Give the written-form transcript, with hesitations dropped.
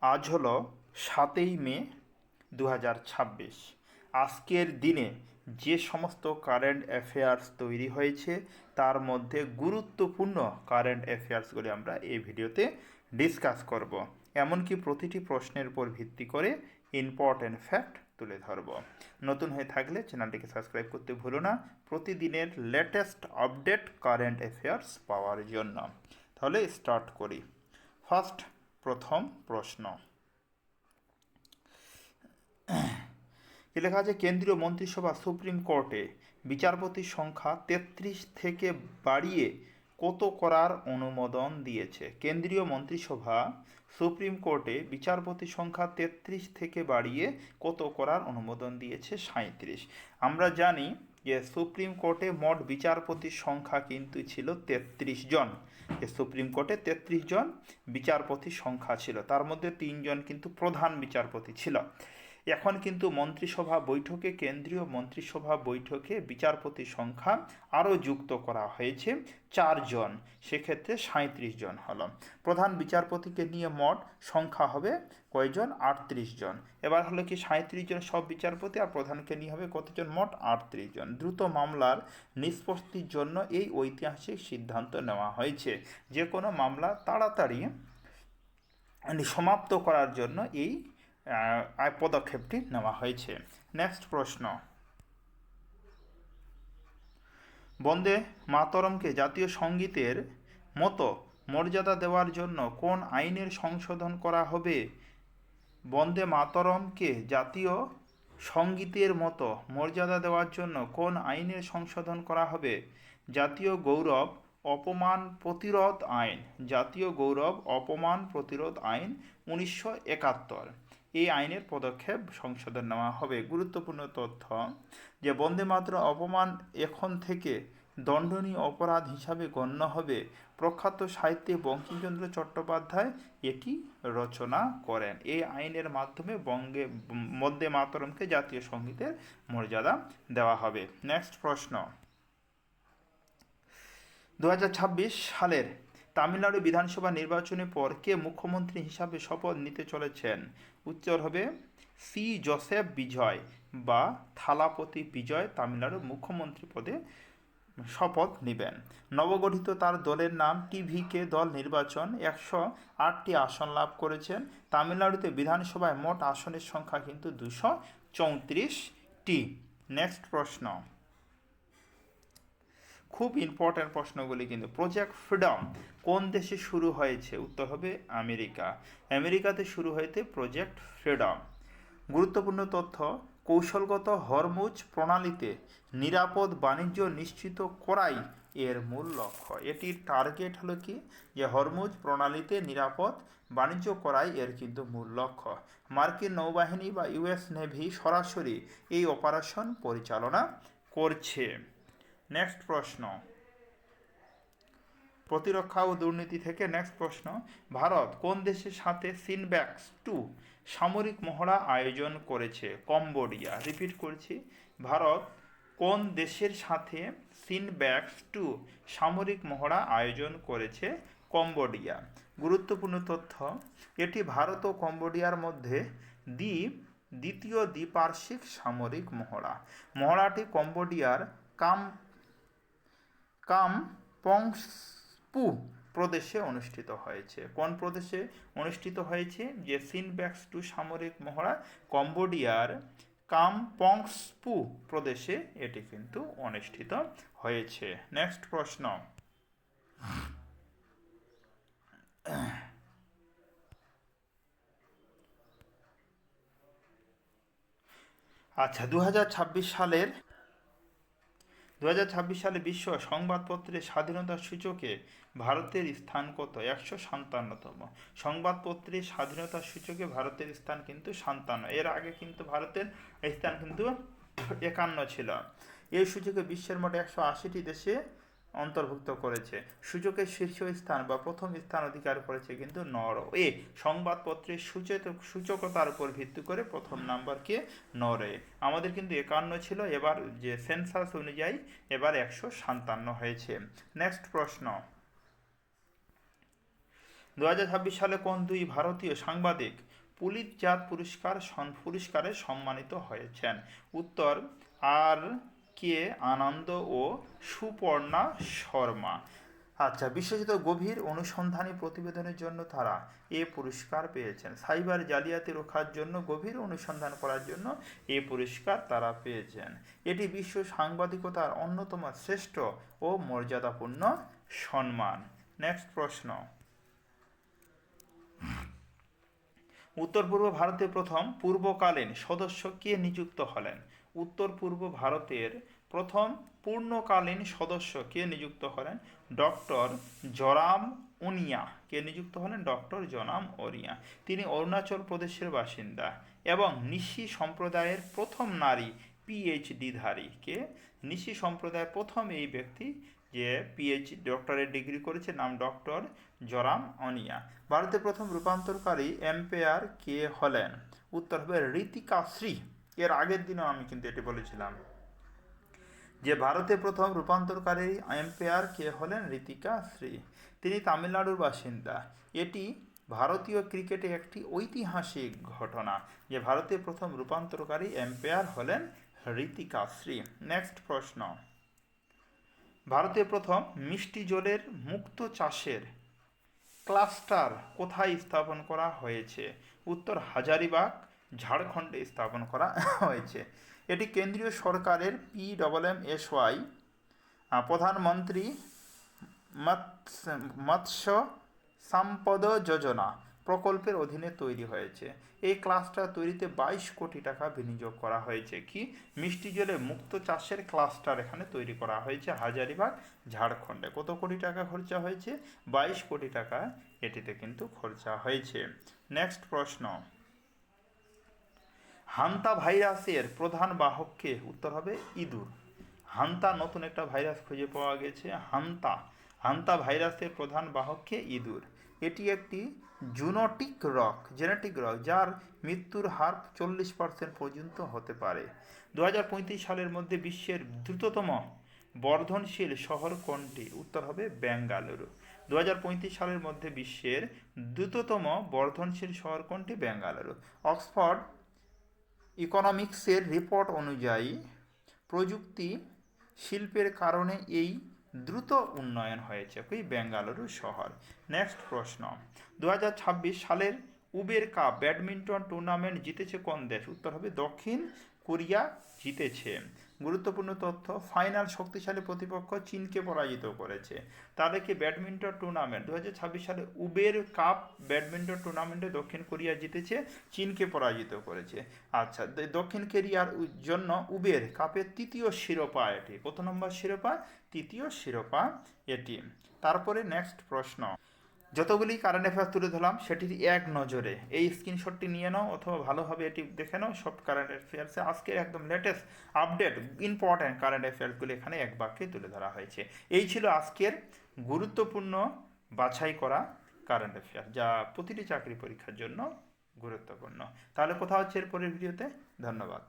আজ হলো 7ই মে 2026। আজকের দিনে যে সমস্ত কারেন্ট অ্যাফেয়ার্স তৈরি হয়েছে তার মধ্যে গুরুত্বপূর্ণ কারেন্ট অ্যাফেয়ার্সগুলি আমরা এই ভিডিওতে ডিসকাস করব। এমনকি প্রতিটি প্রশ্নের উপর ভিত্তি করে ইম্পর্ট্যান্ট ফ্যাক্ট তুলে ধরব। নতুন হয়ে থাকলে চ্যানেলটিকে সাবস্ক্রাইব করতে ভুলো না প্রতিদিনের লেটেস্ট আপডেট কারেন্ট অ্যাফেয়ার্স পাওয়ার জন্য। তাহলে স্টার্ট করি। প্রথম প্রশ্ন, কি লেখা আছে? কেন্দ্রীয় মন্ত্রিসভা সুপ্রিম কোর্টে বিচারপতির সংখ্যা 33 থেকে বাড়িয়ে কত করার অনুমোদন দিয়েছে? কেন্দ্রীয় মন্ত্রিসভা সুপ্রিম কোর্টে বিচারপতির সংখ্যা 33 থেকে বাড়িয়ে কত করার অনুমোদন দিয়েছে? 37। আমরা জানি যে সুপ্রিম কোর্টে মোট বিচারপতির সংখ্যা কিন্তু ছিল 33 জন। সুপ্রিম কোর্টে 33 জন বিচারপতির সংখ্যা ছিল, তার মধ্যে 3 জন কিন্তু প্রধান বিচারপতি ছিল। এখন কিন্তু মন্ত্রিসভা বৈঠকে, কেন্দ্রীয় মন্ত্রিসভা বৈঠকে বিচারপতির সংখ্যা আরও যুক্ত করা হয়েছে 4 জন, সেক্ষেত্রে 37 জন হলো। প্রধান বিচারপতিকে নিয়ে মোট সংখ্যা হবে কয়জন? 38 জন। এবার হলো কি 37 জন সব বিচারপতি, আর প্রধানকে নিয়ে হবে কতজন? মোট 38 জন। দ্রুত মামলার নিষ্পত্তির জন্য এই ঐতিহাসিক সিদ্ধান্ত নেওয়া হয়েছে। যে কোনো মামলা তাড়াতাড়ি সমাপ্ত করার জন্য এই পদক্ষেপটি নেওয়া হয়েছে। নেক্সট প্রশ্ন, বন্দে মাতরমকে জাতীয় সঙ্গীতের মতো মর্যাদা দেওয়ার জন্য কোন আইনের সংশোধন করা হবে? বন্দে মাতরমকে জাতীয় সঙ্গীতের মতো মর্যাদা দেওয়ার জন্য কোন আইনের সংশোধন করা হবে? জাতীয় গৌরব অপমান প্রতিরোধ আইন। জাতীয় গৌরব অপমান প্রতিরোধ আইন 1971। এই আইনের পদক্ষেপ সংশোধন নেওয়া হবে। গুরুত্বপূর্ণ তথ্য যে বন্দে মাতরম অপমান এখন থেকে দণ্ডনীয় অপরাধ হিসাবে গণ্য হবে। প্রখ্যাত সাহিত্যিক বঙ্কিমচন্দ্র চট্টোপাধ্যায় এটি রচনা করেন। এই আইনের মাধ্যমে বন্দে মাতরমকে জাতীয় সঙ্গীতের মর্যাদা দেওয়া হবে। নেক্সট প্রশ্ন, 2026 সালের তামিলনাড়ু বিধানসভা নির্বাচনের পর কে মুখ্যমন্ত্রী হিসাবে শপথ নিতে চলেছেন? উত্তর হবে সি জোসেফ বিজয় বা থালাপতি বিজয় তামিলনাড়ুর মুখ্যমন্ত্রী পদে শপথ নেবেন। নবগঠিত তার দলের নাম টিভিকে দল নির্বাচন 108টি আসন লাভ করেছেন। তামিলনাড়ুতে বিধানসভায় মোট আসনের সংখ্যা কিন্তু 234টি। নেক্সট প্রশ্ন, খুব ইম্পর্ট্যান্ট প্রশ্নগুলি কিন্তু। প্রজেক্ট ফ্রিডম কোন দেশে শুরু হয়েছে? উত্তর হবে আমেরিকা। আমেরিকাতে শুরু হয়েছে প্রজেক্ট ফ্রিডম। গুরুত্বপূর্ণ তথ্য, কৌশলগত হরমুজ প্রণালীতে নিরাপদ বাণিজ্য নিশ্চিত করাই এর মূল লক্ষ্য। এটির টার্গেট হলো কি? যে হরমুজ প্রণালীতে নিরাপদ বাণিজ্য করাই এর কিন্তু মূল লক্ষ্য। মার্কিন নৌবাহিনী বা ইউএস নেভি সরাসরি এই অপারেশন পরিচালনা করছে। নেক্সট প্রশ্ন, প্রতিরক্ষা ও দুর্নীতি থেকে নেক্সট প্রশ্ন, ভারত কোন দেশের সাথে সিনব্যাক্স 2 সামরিক মহড়া আয়োজন করেছে? কম্বোডিয়া। রিপিট করছি, ভারত কোন দেশের সাথে সিনব্যাক্স 2 সামরিক মহড়া আয়োজন করেছে? কম্বোডিয়া। গুরুত্বপূর্ণ তথ্য, এটি ভারত ও কম্বোডিয়ার মধ্যে দ্বিতীয় দ্বিপার্শ্বিক সামরিক মহড়া। মহড়াটি কম্বোডিয়ার কামপংস্পু প্রদেশে অনুষ্ঠিত হয়েছে। কোন প্রদেশে অনুষ্ঠিত হয়েছে? যে সিনব্যাক্স 2 সামরিক মহড়া কম্বোডিয়ার কামপংস্পু প্রদেশে এটি কিন্তু অনুষ্ঠিত হয়েছে। নেক্সট প্রশ্ন, আচ্ছা 2026 সালে বিশ্ব সংবাদপত্রের স্বাধীনতার সূচকে ভারতের স্থান কত? 157তম। সংবাদপত্রের স্বাধীনতার সূচকে ভারতের স্থান কিন্তু 57। এর আগে কিন্তু ভারতের স্থান কিন্তু 51 ছিল। এই সূচকে বিশ্বের মোট 180টি দেশে অন্তর্ভুক্ত করেছে। সূচকের শীর্ষ স্থান বা প্রথম স্থান অধিকার করেছে কিন্তু নরওয়ে। সংবাদপত্রের সূচকতার উপর ভিত্তি করে প্রথম নাম্বারকে নরওয়ে। আমাদের কিন্তু 51 ছিল, এবার যে সেন্সাস অনুযায়ী এবার 157 হয়েছে। নেক্সট প্রশ্ন, 2026 সালে কোন দুই ভারতীয় সাংবাদিক পুলিৎজার পুরস্কারে সম্মানিত হয়েছেন? উত্তর, আর কে আনন্দ ও সুপর্ণা শর্মা। আচ্ছা, বিশেষত গভীর অনুসন্ধানী প্রতিবেদনের জন্য তারা এ পুরস্কার পেয়েছেন। সাইবার জালিয়াতি রোখার জন্য গভীর অনুসন্ধান করার জন্য এ পুরস্কার তারা পেয়েছেন। এটি বিশ্ব সাংবাদিকতার অন্যতম শ্রেষ্ঠ ও মর্যাদাপূর্ণ সম্মান। নেক্সট প্রশ্ন, উত্তর পূর্ব ভারতের প্রথম পূর্ণকালীন সদস্য কে নিযুক্ত হলেন? উত্তর পূর্ব ভারতের প্রথম পূর্ণকালীন সদস্য কে নিযুক্ত হলেন? ডক্টর জরাম ওনিয়া। কে নিযুক্ত হলেন? ডক্টর জরাম ওনিয়া। তিনি অরুণাচল প্রদেশের বাসিন্দা এবং নিশি সম্প্রদায়ের প্রথম নারী পিএইচডিধারী। কে? নিশি সম্প্রদায়ের প্রথম এই ব্যক্তি যে পিএইচডি ডক্টরেট ডিগ্রি করেছে, নাম ডক্টর জরাম ওনিয়া। ভারতের প্রথম রূপান্তরকারী এম্পায়ার কে হলেন? উত্তর হবে ঋতিকা শ্রী। এর আগের দিনও আমি কিন্তু এটি বলেছিলাম যে ভারতের প্রথম রূপান্তরকারী এম্পায়ার কে হলেন? ঋতিকা শ্রী। তিনি তামিলনাড়ুর বাসিন্দা। এটি ভারতীয় ক্রিকেটে একটি ঐতিহাসিক ঘটনা যে ভারতের প্রথম রূপান্তরকারী এম্পায়ার হলেন ঋতিকা শ্রী। নেক্সট প্রশ্ন, ভারতের প্রথম মিষ্টি জলের মুক্ত চাষের ক্লাস্টার কোথায় স্থাপন করা হয়েছে? উত্তর হাজারিবাগ, ঝাড়খণ্ডে স্থাপন করা হয়েছে। এটি কেন্দ্রীয় সরকারের PMMSY প্রধানমন্ত্রী মৎস্য সম্পদ যোজনা প্রকল্পের অধীনে তৈরি হয়েছে। এই ক্লাস্টার তৈরিতে 22 কোটি টাকা বিনিয়োগ করা হয়েছে। কি? মিষ্টি জলে মুক্ত চাষের ক্লাস্টার এখানে তৈরি করা হয়েছে হাজারিবাগ, ঝাড়খণ্ডে। কত কোটি টাকা খরচা হয়েছে? 22 কোটি টাকা এটিতে কিন্তু খরচা হয়েছে। নেক্সট প্রশ্ন, হান্তা ভাইরাসের প্রধান বাহক কে? উত্তর হবে ইঁদুর। হান্তা নতুন একটা ভাইরাস খুঁজে পাওয়া গেছে, হান্তা ভাইরাসের প্রধান বাহক কে? ইঁদুর। এটি একটি জেনেটিক রোগ যার মৃত্যুর হার 40% পর্যন্ত হতে পারে। 2035 সালের মধ্যে বিশ্বের দ্রুততম বর্ধনশীল শহর কোনটি? উত্তর হবে বেঙ্গালুরু। 2035 সালের মধ্যে বিশ্বের দ্রুততম বর্ধনশীল শহর কোনটি? বেঙ্গালুরু। অক্সফোর্ড ইকোনমিক্সের রিপোর্ট অনুযায়ী প্রযুক্তি শিল্পের কারণে এই দ্রুত উন্নয়ন হয়েছে কি? বেঙ্গালুরু শহর। নেক্সট প্রশ্ন, 2026 সালের উবের কাপ ব্যাডমিন্টন টুর্নামেন্ট জিতেছে কোন দেশ? উত্তর হবে দক্ষিণ কোরিয়া জিতেছে। গুরুত্বপূর্ণ তথ্য, ফাইনাল শক্তিশালী প্রতিপক্ষ চীনকে পরাজিত করেছে। তাদেরকে ব্যাডমিন্টন টুর্নামেন্ট 2026 সালে উবের কাপ ব্যাডমিন্টন টুর্নামেন্টে দক্ষিণ কোরিয়া জিতেছে, চীনকে পরাজিত করেছে। আচ্ছা, দক্ষিণ কোরিয়ার জন্য উবের কাপের তৃতীয় শিরোপা এটি। কত নম্বর শিরোপা? তৃতীয় শিরোপা এটি। তারপরে নেক্সট প্রশ্ন, যতগুলি কারেন্ট অ্যাফেয়ার্স তুলে ধরলাম সেটির এক নজরে এই স্ক্রিনশটটি নিয়ে নাও অথবা ভালোভাবে এটি দেখে নাও। সব কারেন্ট অ্যাফেয়ার্সে আজকের একদম লেটেস্ট আপডেট ইম্পর্ট্যান্ট কারেন্ট অ্যাফেয়ার্সগুলি এখানে এক বাক্যে তুলে ধরা হয়েছে। এই ছিল আজকের গুরুত্বপূর্ণ বাছাই করা কারেন্ট অ্যাফেয়ার্স যা প্রতিটি চাকরি পরীক্ষার জন্য গুরুত্বপূর্ণ। তাহলে কোথা হচ্ছে এর পরের ভিডিওতে। ধন্যবাদ।